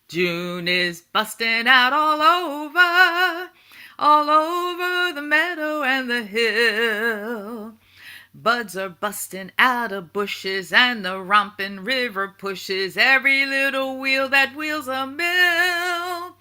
June is busting out all over the meadow and the hill. Buds are busting out of bushes and the romping river pushes every little wheel that wheels a mill.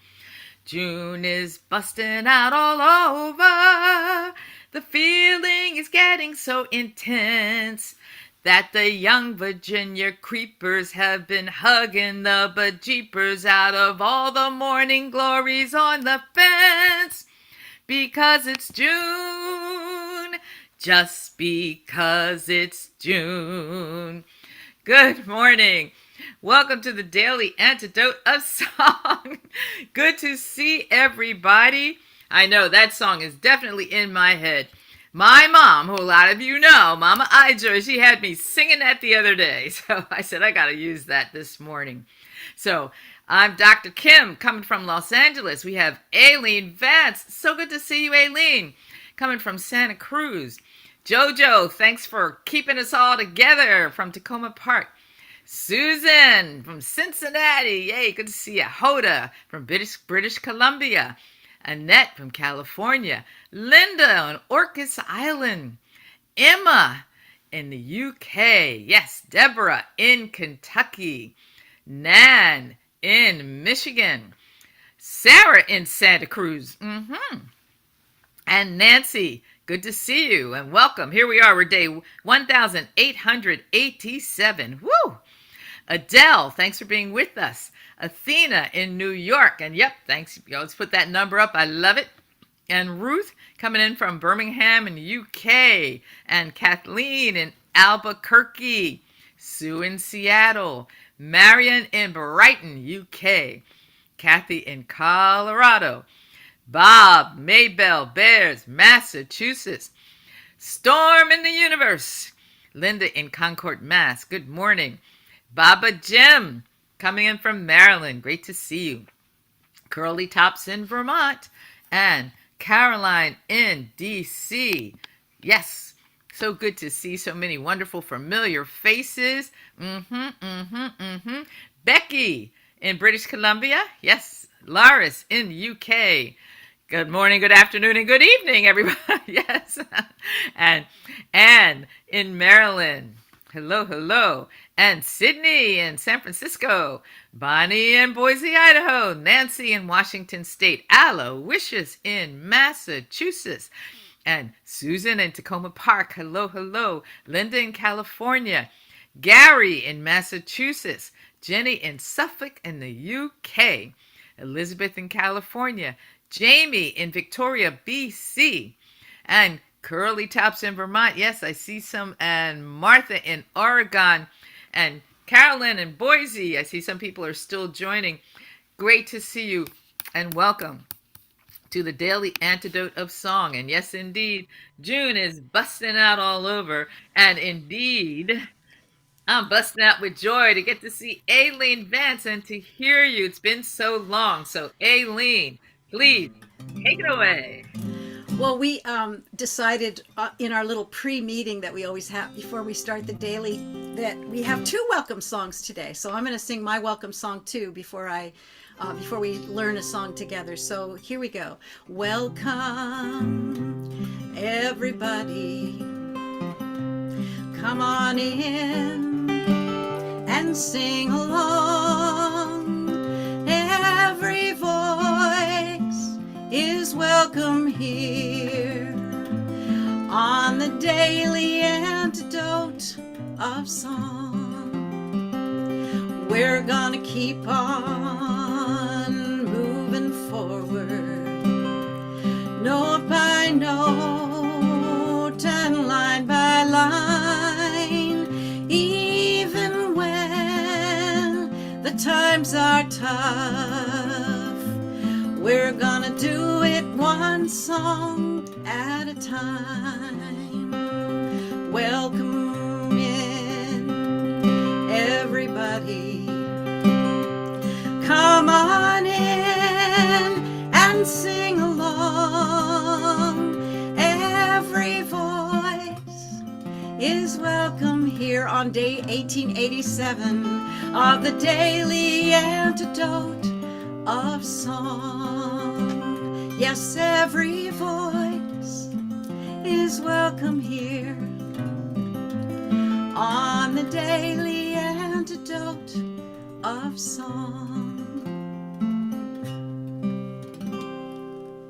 June is busting out all over. The feeling is getting so intense that the young Virginia creepers have been hugging the bejeepers out of all the morning glories on the fence. Because it's June, just because it's June. Good morning. Welcome to the Daily Antidote of Song. Good to see everybody. I know that song is definitely in my head. My mom, who a lot of you know, Mama Ijoy, she had me singing that the other day. So I said I got to use that this morning. So I'm Dr. Kim coming from Los Angeles. We have Aileen, Vance. So good to see you, Aileen, coming from Santa Cruz. Jojo, thanks for keeping us all together from Tacoma Park. Susan from Cincinnati. Yay, good to see you. Hoda from British Columbia. Annette from California. Linda on Orcas Island. Emma in the UK. Yes, Deborah in Kentucky. Nan in Michigan. Sarah in Santa Cruz. And Nancy, good to see you and welcome. Here we are. We're day 1887. Woo! Adele, thanks for being with us. Athena in New York. And yep, thanks. Let's put that number up. I love it. And Ruth coming in from Birmingham in the UK. And Kathleen in Albuquerque. Sue in Seattle. Marion in Brighton, UK. Kathy in Colorado. Bob, Maybell, Bears, Massachusetts. Storm in the universe. Linda in Concord, Mass. Good morning. Baba Jim coming in from Maryland. Great to see you. Curly Tops in Vermont. And Caroline in DC. Yes, so good to see so many wonderful familiar faces. Becky in British Columbia. Yes, Laris in UK. Good morning, good afternoon, and good evening, everybody. Yes. And Anne in Maryland. Hello, hello. And Sydney in San Francisco. Bonnie in Boise, Idaho. Nancy in Washington State. Aloysius in Massachusetts. And Susan in Tacoma Park. Hello, hello. Linda in California. Gary in Massachusetts. Jenny in Suffolk in the UK. Elizabeth in California. Jamie in Victoria, BC. And Curly Tops in Vermont. Yes, I see some. And Martha in Oregon. And Carolyn in Boise. I see some people are still joining. Great to see you and welcome to the Daily Antidote of Song. And yes, indeed, June is busting out all over. And indeed, I'm busting out with joy to get to see Aileen, Vance, and to hear you. It's been so long. So Aileen, please take it away. Well, we decided in our little pre-meeting that we always have before we start the daily that we have two welcome songs today. So I'm going to sing my welcome song too before we learn a song together. So here we go. Welcome, everybody. Come on in and sing along. Every voice is welcome here on the Daily Antidote of Song. We're gonna keep on moving forward, note by note and line by line, even when the times are tough. We're gonna do it one song at a time. Welcome in, everybody. Come on in and sing along. Every voice is welcome here on day 1887 of the Daily Antidote of song. Yes, every voice is welcome here on the Daily Antidote of Song.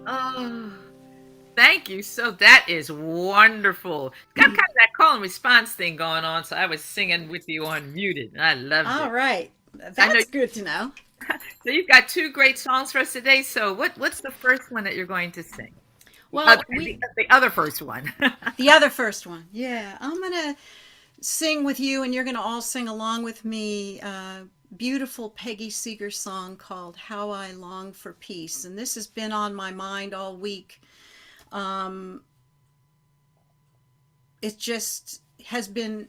Oh, thank you. So that is wonderful. It's got kind of that call and response thing going on. So I was singing with you unmuted, and I loved All it. right, I know. that's good to know. So you've got two great songs for us today. So what's the first one that you're going to sing? The other Well, the other first one. the other first one, yeah, I'm gonna sing with you, and you're gonna all sing along with me. Beautiful Peggy Seeger song called "How I Long for Peace," and this has been on my mind all week. Um, it just has been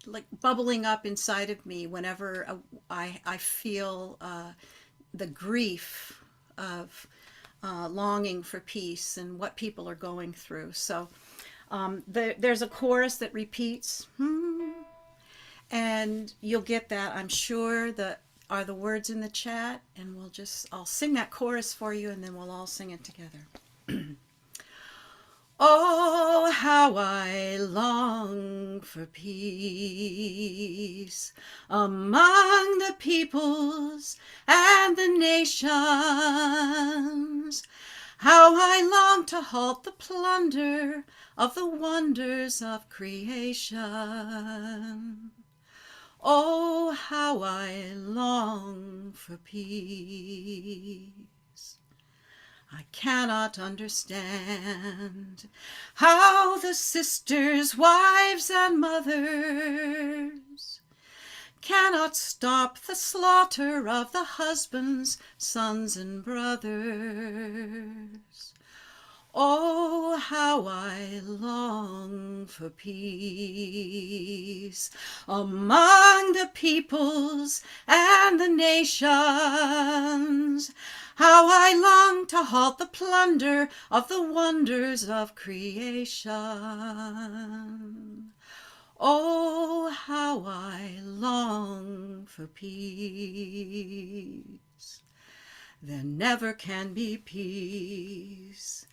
like bubbling up inside of me whenever I feel the grief of longing for peace and what people are going through. So there's a chorus that repeats, and you'll get that. I'm sure that are the words in the chat, and I'll sing that chorus for you, and then we'll all sing it together. Oh, how I long for peace among the peoples and the nations. How I long to halt the plunder of the wonders of creation. Oh, how I long for peace. I cannot understand how the sisters, wives, and mothers cannot stop the slaughter of the husbands, sons, and brothers. Oh, how I long for peace among the peoples and the nations. How I long to halt the plunder of the wonders of creation. Oh, how I long for peace. There never can be peace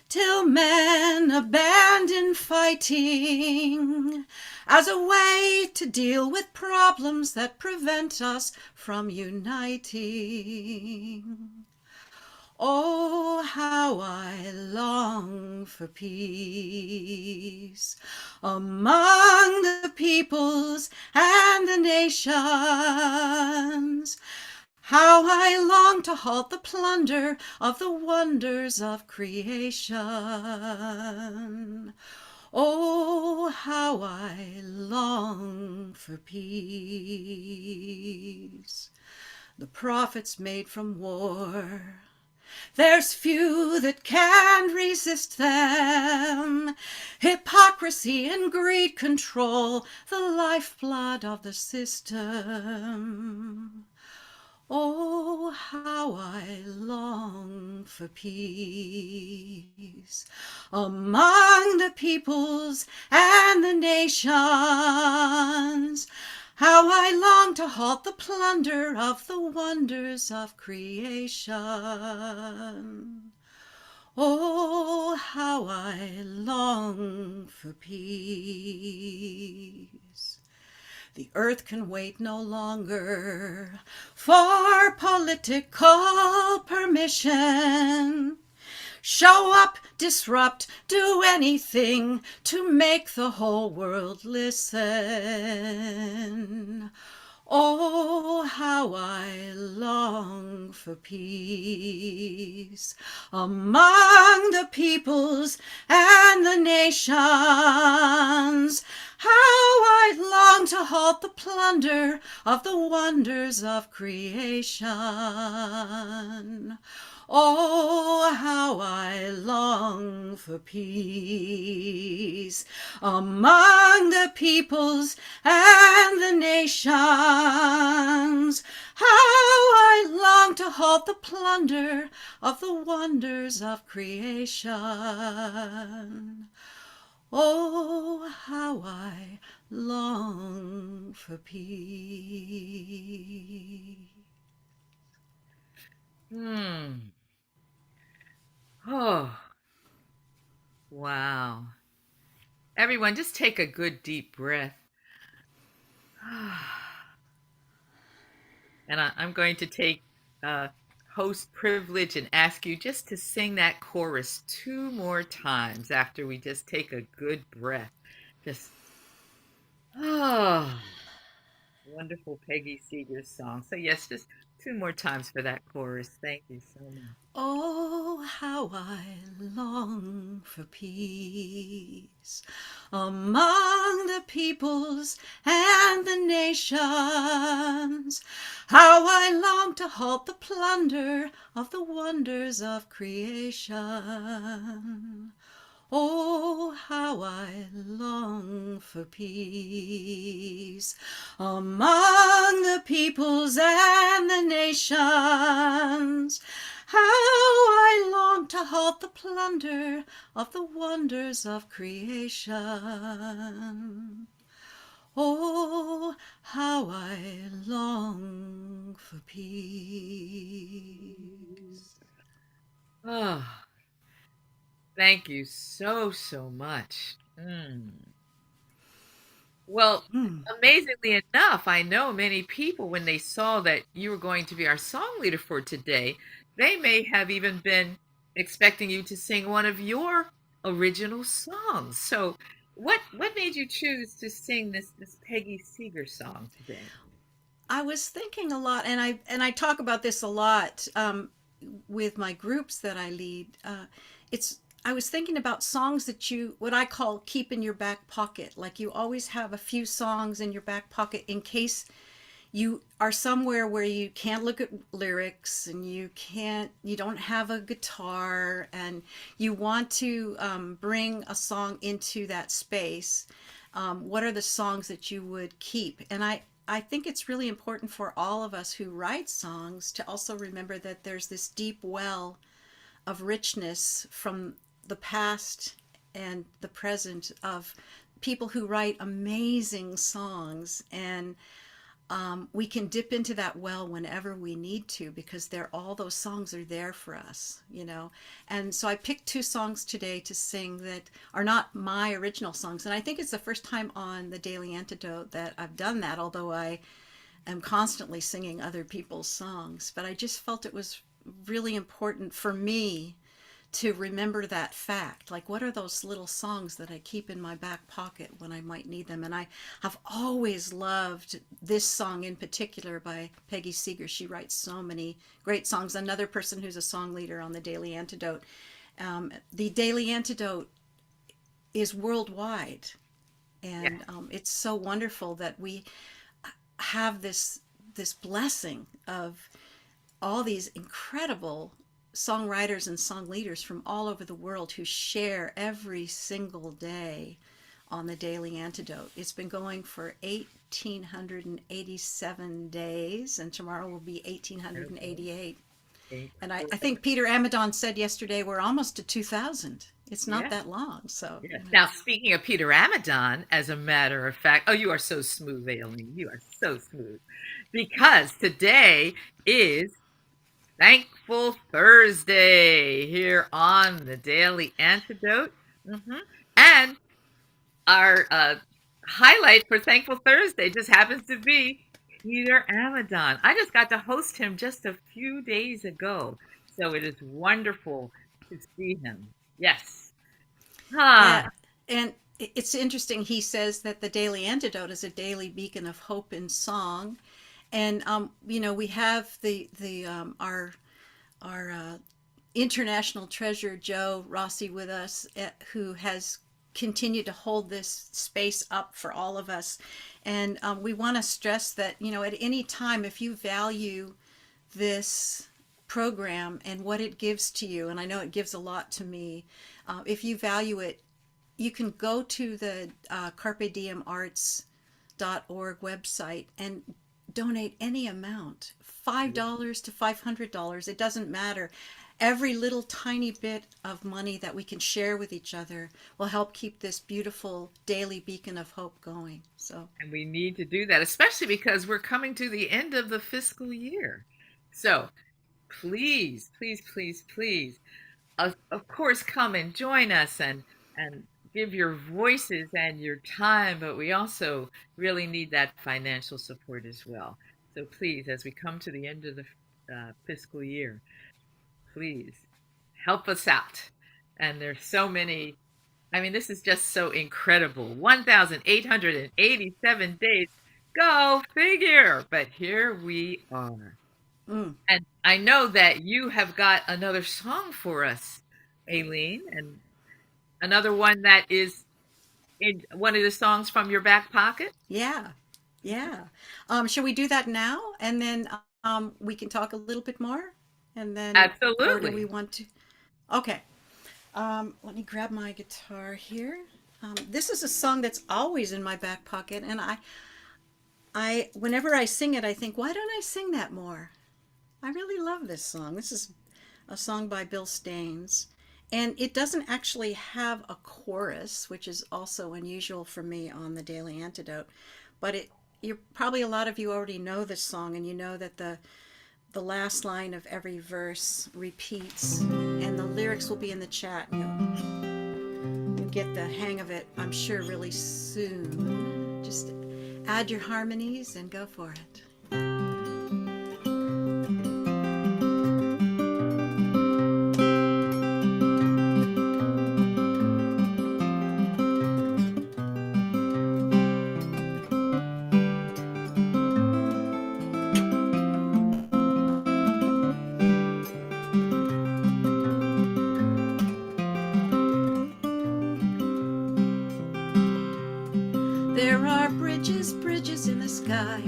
till men abandon fighting as a way to deal with problems that prevent us from uniting. Oh, how I long for peace among the peoples and the nations. How I long to halt the plunder of the wonders of creation. Oh, how I long for peace. The prophets made from war, there's few that can resist them. Hypocrisy and greed control the lifeblood of the system. Oh, how I long for peace among the peoples and the nations. How I long to halt the plunder of the wonders of creation. Oh, how I long for peace. The earth can wait no longer for political permission. Show up, disrupt, do anything to make the whole world listen. Oh, how I long for peace among the peoples and the nations. How I long to halt the plunder of the wonders of creation. Oh, how I long for peace among the peoples and the nations. How I long to halt the plunder of the wonders of creation. Oh, how I long for peace. Hmm. Oh, wow. Everyone, just take a good deep breath. And I'm going to take host privilege and ask you just to sing that chorus two more times after we just take a good breath. Just, oh, wonderful Peggy Seeger song. So, yes, just two more times for that chorus. Thank you so much. Oh, how I long for peace among the peoples and the nations. How I long to halt the plunder of the wonders of creation. Oh, how I long for peace among the peoples and the nations. How I long to halt the plunder of the wonders of creation. Oh, how I long for peace. Oh, thank you so, so much. Well, amazingly enough, I know many people, when they saw that you were going to be our song leader for today, they may have even been expecting you to sing one of your original songs. So, what made you choose to sing this Peggy Seeger song today? I was thinking a lot, and I talk about this a lot with my groups that I lead. It's I was thinking about songs that you, what I call, keep in your back pocket. Like you always have a few songs in your back pocket in case you are somewhere where you can't look at lyrics and you don't have a guitar and you want to bring a song into that space. What are the songs that you would keep? And I think it's really important for all of us who write songs to also remember that there's this deep well of richness from the past and the present of people who write amazing songs. And we can dip into that well whenever we need to because they're all those songs are there for us, you know. And so I picked two songs today to sing that are not my original songs, and I think it's the first time on the Daily Antidote that I've done that, although I am constantly singing other people's songs. But I just felt it was really important for me to remember that fact. Like, what are those little songs that I keep in my back pocket when I might need them? And I have always loved this song in particular by Peggy Seeger. She writes so many great songs. Another person who's a song leader on the Daily Antidote. The Daily Antidote is worldwide. Yes. And it's so wonderful that we have this blessing of all these incredible songwriters and song leaders from all over the world who share every single day on the Daily Antidote. It's been going for 1,887 days, and tomorrow will be 1,888. And I think Peter Amidon said yesterday we're almost to 2,000. It's not Yeah. that long. So, Yes. you know. Now, speaking of Peter Amadon, as a matter of fact, oh, you are so smooth, Aileen. You are so smooth. Because today is Thankful Thursday here on the Daily Antidote. hmm And our highlight for Thankful Thursday just happens to be Peter Amadon. I just got to host him just a few days ago. So it is wonderful to see him. Yes. Ah, Yeah, and it's interesting. He says that the Daily Antidote is a daily beacon of hope and song, and you know, we have the our international treasure Joe Rossi with us, who has continued to hold this space up for all of us, and we want to stress that, you know, at any time, if you value this program and what it gives to you, and I know it gives a lot to me, if you value it, you can go to the carpediemarts.org website and donate any amount, $5 to $500. It doesn't matter. Every little tiny bit of money that we can share with each other will help keep this beautiful daily beacon of hope going. So, and we need to do that, especially because we're coming to the end of the fiscal year. So please, please, please, please, of course, come and join us and give your voices and your time, but we also really need that financial support as well. So please, as we come to the end of the fiscal year, please help us out. And there's so many. I mean, this is just so incredible. 1,887 days. Go figure. But here we are. Mm. And I know that you have got another song for us, Aileen, and another one that is in one of the songs from your back pocket. Yeah, yeah. Shall we do that now, and then we can talk a little bit more, and then, or do we Absolutely. want to? Okay. Let me grab my guitar here. This is a song that's always in my back pocket, and whenever I sing it, I think, why don't I sing that more? I really love this song. This is a song by Bill Staines, and it doesn't actually have a chorus, which is also unusual for me on the Daily Antidote. But you're probably, a lot of you already know this song, and you know that the last line of every verse repeats, and the lyrics will be in the chat. You'll get the hang of it, I'm sure, really soon. Just add your harmonies and go for it. There are bridges, bridges in the sky.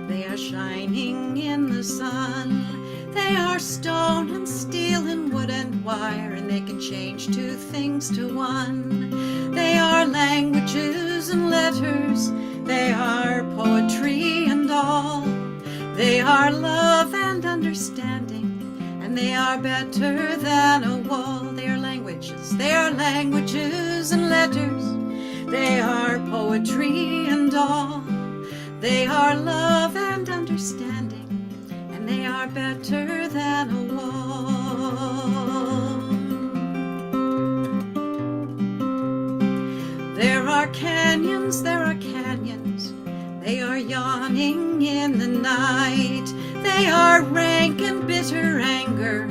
They are shining in the sun. They are stone and steel and wood and wire, and they can change two things to one. They are languages and letters. They are poetry and all. They are love and understanding, and they are better than a wall. They are languages. They are languages and letters. They are poetry and all. They are love and understanding, and they are better than a wall. There are canyons, there are canyons. They are yawning in the night. They are rank and bitter anger,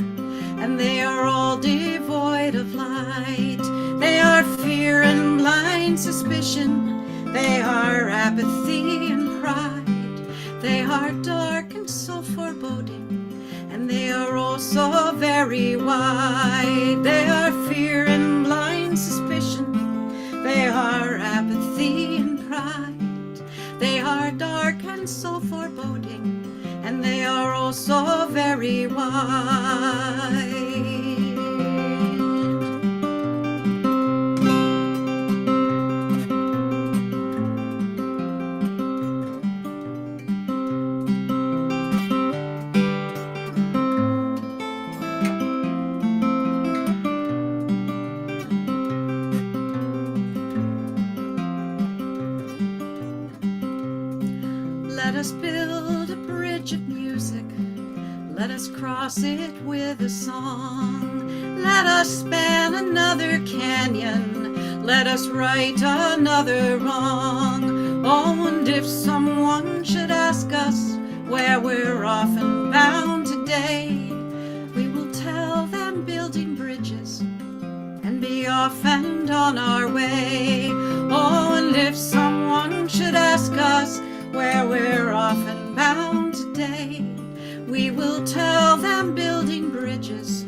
and they are all devoid of light. They are fear and blind suspicion. They are apathy and pride. They are dark and so foreboding, and they are also very wide. They are fear and blind suspicion. They are apathy and pride. They are dark and so foreboding, and they are also very wide. Let us build a bridge of music. Let us cross it with a song. Let us span another canyon. Let us right another wrong. Oh, and if someone should ask us where we're often bound today, we will tell them building bridges and be off and on our way. Oh, and if someone should ask us where we're often bound today, we will tell them building bridges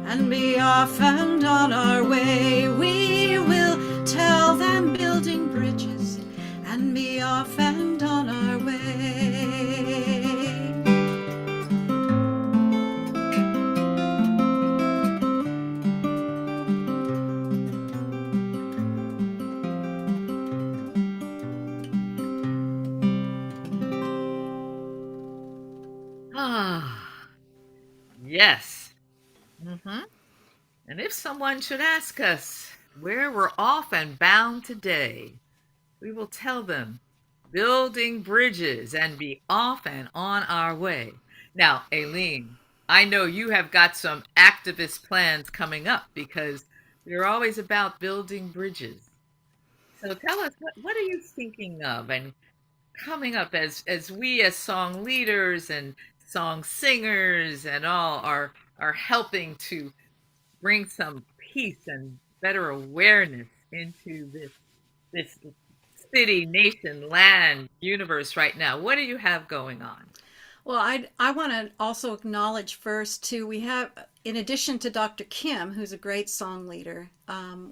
and be off and on our way. We will tell them building bridges and be off and on our way. Ah, yes. hmm And if someone should ask us where we're off and bound today, we will tell them building bridges and be off and on our way. Now, Aileen, I know you have got some activist plans coming up because you're always about building bridges. So tell us, what are you thinking of and coming up as we as song leaders and song singers and all are helping to bring some peace and better awareness into this city, nation, land, universe right now. What do you have going on? Well, I want to also acknowledge first too. We have, in addition to Dr. Kim, who's a great song leader,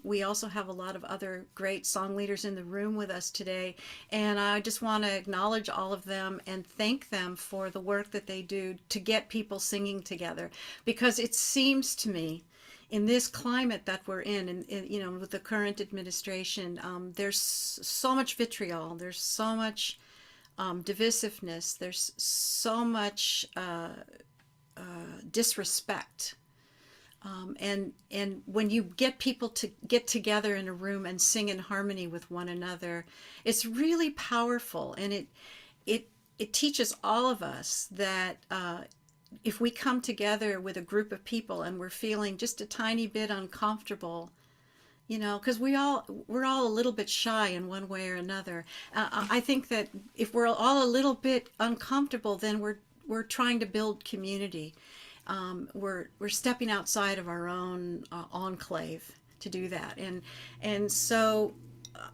we also have a lot of other great song leaders in the room with us today, and I just want to acknowledge all of them and thank them for the work that they do to get people singing together. Because it seems to me, in this climate that we're in, and you know, with the current administration, there's so much vitriol. There's so much divisiveness. There's so much disrespect. And when you get people to get together in a room and sing in harmony with one another, it's really powerful, and it it teaches all of us that if we come together with a group of people and we're feeling just a tiny bit uncomfortable, you know, because we're all a little bit shy in one way or another. I think that if we're all a little bit uncomfortable, then we're trying to build community. We're stepping outside of our own enclave to do that, and so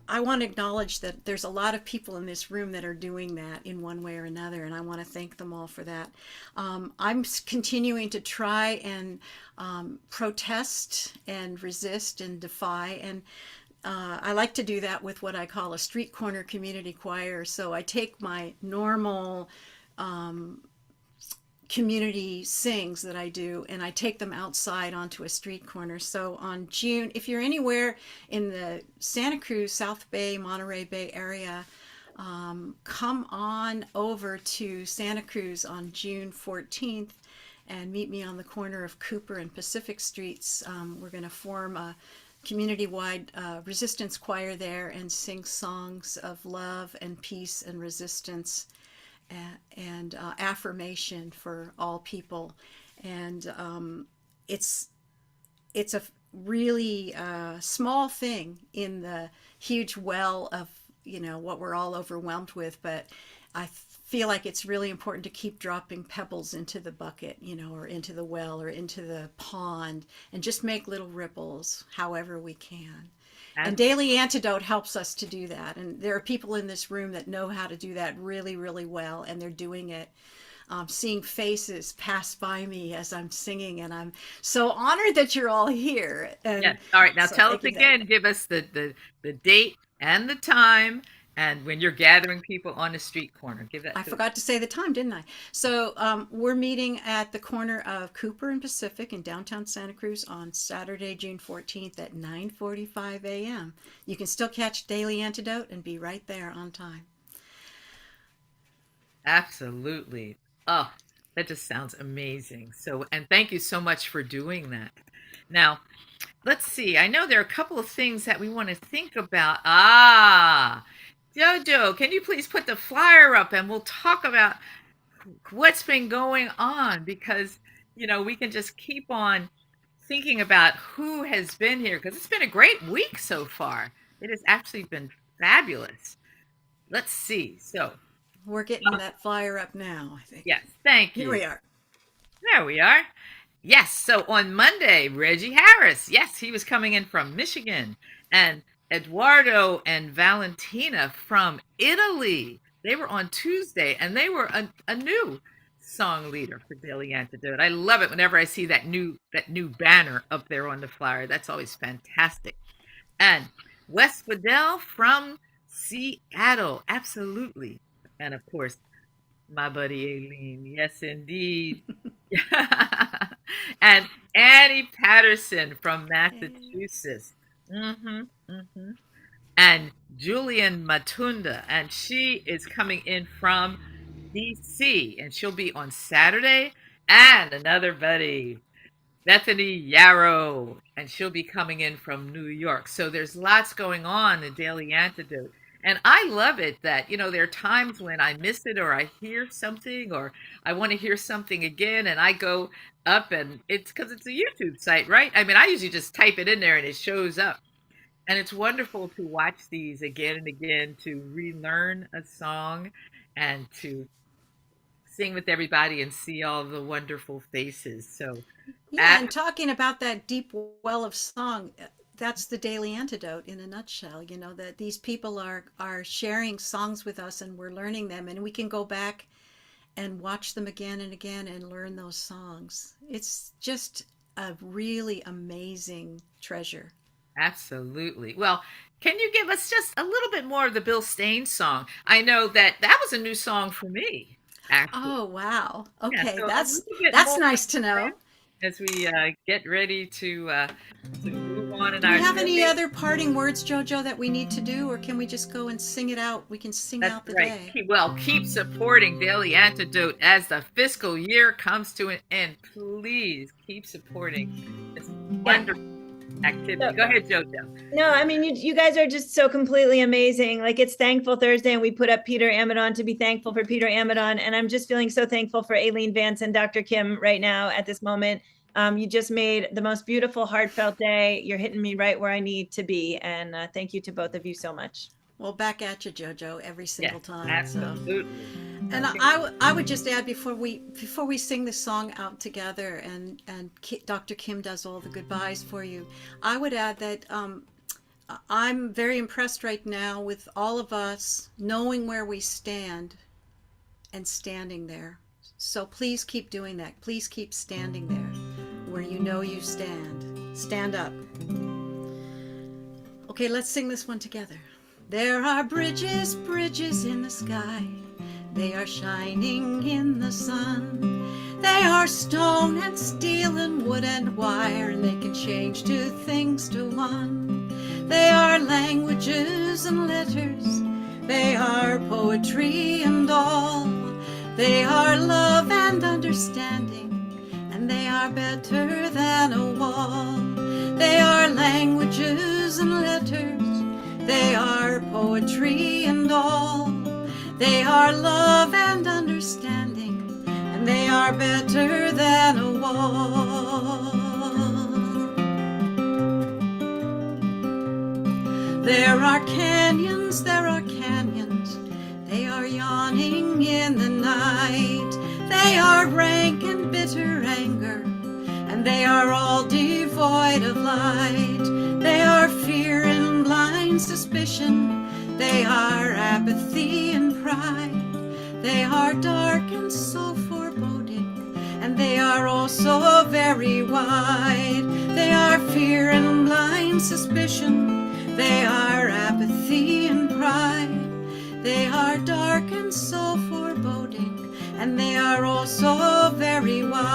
I want to acknowledge that there's a lot of people in this room that are doing that in one way or another, and I want to thank them all for that. I'm continuing to try and protest and resist and defy, and I like to do that with what I call a street corner community choir. So I take my normal community sings that I do, and I take them outside onto a street corner. So on June, if you're anywhere in the Santa Cruz, South Bay, Monterey Bay area, come on over to Santa Cruz on June 14th and meet me on the corner of Cooper and Pacific Streets. We're going to form a community-wide resistance choir there and sing songs of love and peace and resistance and affirmation for all people. And it's it's a really small thing in the huge well of, you know, what we're all overwhelmed with, but I feel like it's really important to keep dropping pebbles into the bucket, you know, or into the well or into the pond, and just make little ripples however we can. And And Daily Antidote helps us to do that. And there are people in this room that know how to do that really, really well, and they're doing it. Seeing faces pass by me as I'm singing, and I'm so honored that you're all here. And yes, all right. Now so tell us thank you. That again. Give us the date and the time, and when you're gathering people on the street corner. Give that I to us. forgot to say the time, didn't I? So we're meeting at the corner of Cooper and Pacific in downtown Santa Cruz on Saturday, June 14th at 9:45 a.m. You can still catch Daily Antidote and be right there on time. Absolutely. Oh, that just sounds amazing. So, and thank you so much for doing that. Now, let's see. I know there are a couple of things that we want to think about. Jojo, can you please put the flyer up and we'll talk about what's been going on? Because, you know, we can just keep on thinking about who has been here because it's been a great week so far. It has actually been fabulous. Let's see. So, We're getting that flyer up now, I think. yes, thank Here you. we are. There we are. Yes, so on Monday, Reggie Harris, yes, he was coming in from Michigan, and Eduardo and Valentina from Italy. They were on Tuesday, and they were a new song leader for Daily Antidote. I love it whenever I see that new banner up there on the flyer. That's always fantastic. And Wes Fidel from Seattle, absolutely. And of course, my buddy Aileen. Yes, indeed. And Annie Patterson from Massachusetts. hmm hmm And Julian Matunda. And she is coming in from DC. And she'll be on Saturday. And another buddy, Bethany Yarrow. And she'll be coming in from New York. So there's lots going on in Daily Antidote. And I love it that, there are times when I miss it or I hear something or I want to hear something again and I go up and it's because it's a YouTube site, right? I mean, I usually just type it in there and it shows up. And it's wonderful to watch these again and again to relearn a song and to sing with everybody and see all the wonderful faces. So, Yeah, at, and talking about that deep well of song, that's the daily antidote in a nutshell. You know that these people are sharing songs with us, and we're learning them, and we can go back and watch them again and again and learn those songs. It's just a really amazing treasure. absolutely. Well, can you give us just a little bit more of the Bill Staines song? I know that that was a new song for me, actually. Oh, wow. Yeah, Okay, so a little bit that's more nice to know. as we get ready to move on in Do we our have any day. other parting words, Jojo, that we need to do, or can we just go and sing it out? We can sing That's out the right. day. Keep supporting Daily Antidote as the fiscal year comes to an end. Please keep supporting this Yeah. wonderful activity. So, Go ahead, JoJo. no, I mean, you guys are just so completely amazing. Like, it's Thankful Thursday, and we put up Peter Amadon to be thankful for Peter Amadon. And I'm just feeling so thankful for Aileen, Vance, and Dr. Kim right now at this moment. You just made the most beautiful, heartfelt day. You're hitting me right where I need to be. And thank you to both of you so much. Well, back at you, Jojo, every Yes, single time. So, absolutely. and I would just add before we sing this song out together, and Dr. Kim does all the goodbyes for you. I would add that I'm very impressed right now with all of us knowing where we stand and standing there. So please keep doing that. Please keep standing there where you know you stand. Stand up. Okay, let's sing this one together. There are bridges, bridges in the sky. They are shining in the sun. They are stone and steel and wood and wire, and they can change two things to one. They are languages and letters. They are poetry and all. They are love and understanding, and they are better than a wall. They are languages and letters. They are poetry and all. They are love and understanding, and they are better than a wall. There are canyons, there are canyons. They are yawning in the night. They are rank and bitter anger, and they are all devoid of light. They are fear and blind suspicion. They are apathy and pride. They are dark and so foreboding, and they are also very wide. They are fear and blind suspicion. They are apathy and pride. They are dark and so foreboding, and they are also very wide.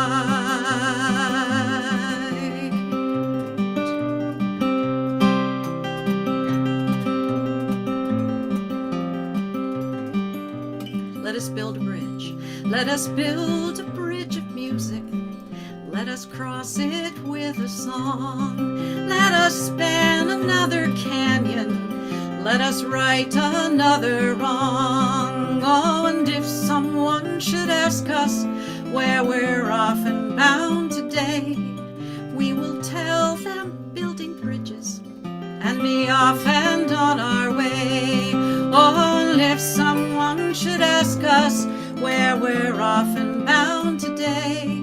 Let us build a bridge. Let us build a bridge of music. Let us cross it with a song. Let us span another canyon. Let us right another wrong. Oh, and if someone should ask us where we're off and bound today, we will tell them building bridges and be off and on our way. Oh, and if someone should ask us where we're off and bound today,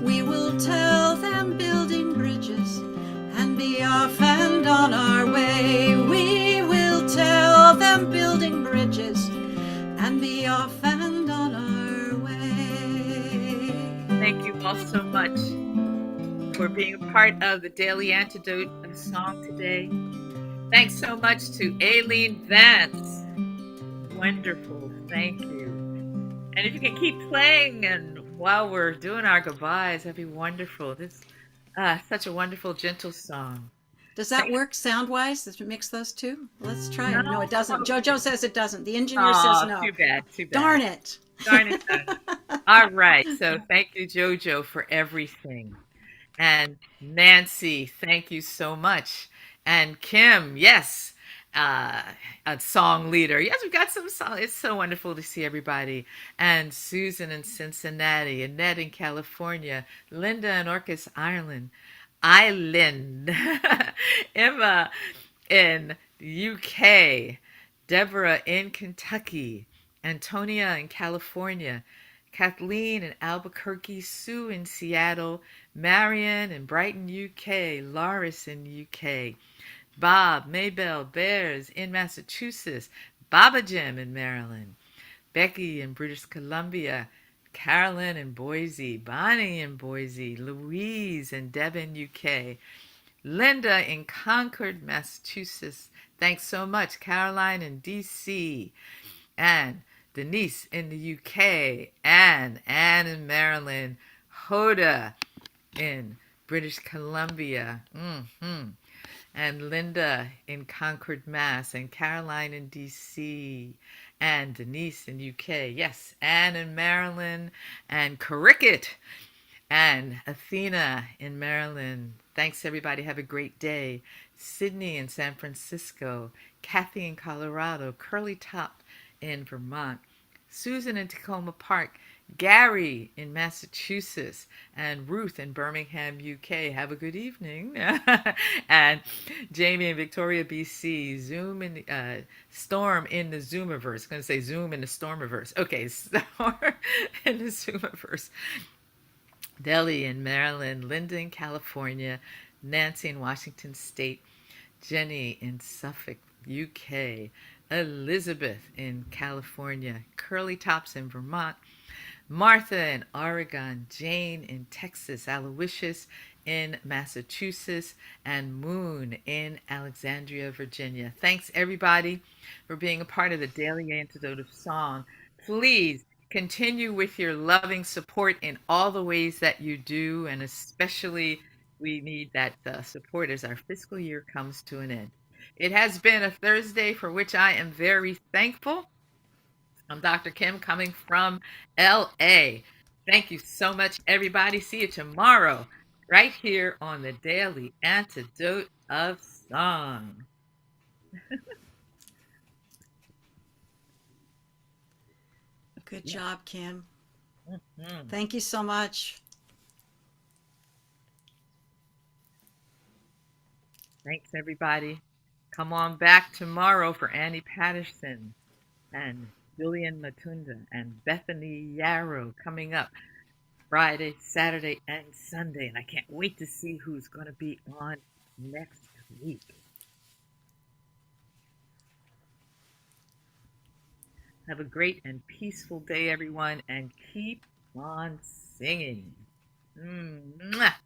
we will tell them building bridges and be off and on our way. We will tell them building bridges and be off and on our way. Thank you all so much for being a part of the Daily Antidote of Song today. Thanks so much to Aileen Vance. Wonderful. Thank you. And if you can keep playing and while we're doing our goodbyes, that'd be wonderful. This such a wonderful, gentle song. Does that work sound-wise? Does it mix those two? Let's try No, it. No, it doesn't. Jojo says it doesn't. The engineer oh, says no. too bad, too bad. Darn it. Darn it. All right. So thank you, Jojo, for everything. And Nancy, thank you so much. And Kim, yes. uh, a song leader. Yes, we've got some song. It's so wonderful to see everybody. And Susan in Cincinnati, Annette in California, Linda in Orcas, Ireland, Island, Emma in UK, Deborah in Kentucky, Antonia in California, Kathleen in Albuquerque, Sue in Seattle, Marion in Brighton, UK, Loris in UK, Bob, Maybell, Bears in Massachusetts, Baba Jim in Maryland, Becky in British Columbia, Carolyn in Boise, Bonnie in Boise, Louise and Deb in UK, Linda in Concord, Massachusetts. Thanks so much, Caroline in DC, and Denise in the UK, Anne in Maryland, Hoda in British Columbia. And Linda in Concord, Mass, and Caroline in DC, and Denise in UK. Yes, Anne in Maryland, and Cricket, and Athena in Maryland. Thanks, everybody. Have a great day. Sydney in San Francisco, Kathy in Colorado, Curly Top in Vermont, Susan in Tacoma Park, Gary in Massachusetts, and Ruth in Birmingham, UK. Have a good evening. And Jamie in Victoria, BC. Zoom in Storm in the Zoomiverse. I'm going to say Zoom in the Stormiverse. Okay, Storm in the Zoomiverse. Delhi in Maryland, Linda in California, Nancy in Washington State, Jenny in Suffolk, UK, Elizabeth in California, Curly Tops in Vermont, Martha in Oregon, Jane in Texas, Aloysius in Massachusetts, and Moon in Alexandria, Virginia. Thanks, everybody, for being a part of the Daily Antidote of Song. Please continue with your loving support in all the ways that you do, and especially we need that support as our fiscal year comes to an end. It has been a Thursday for which I am very thankful. I'm Dr. Kim coming from LA. Thank you so much, everybody. See you tomorrow, right here on the Daily Antidote of Song. Good Yeah. job, Kim. Mhm. Thank you so much. Thanks, everybody. Come on back tomorrow for Annie Patterson and Julian Matunda and Bethany Yarrow coming up Friday, Saturday, and Sunday. And I can't wait to see who's going to be on next week. Have a great and peaceful day, everyone, and keep on singing. Mwah.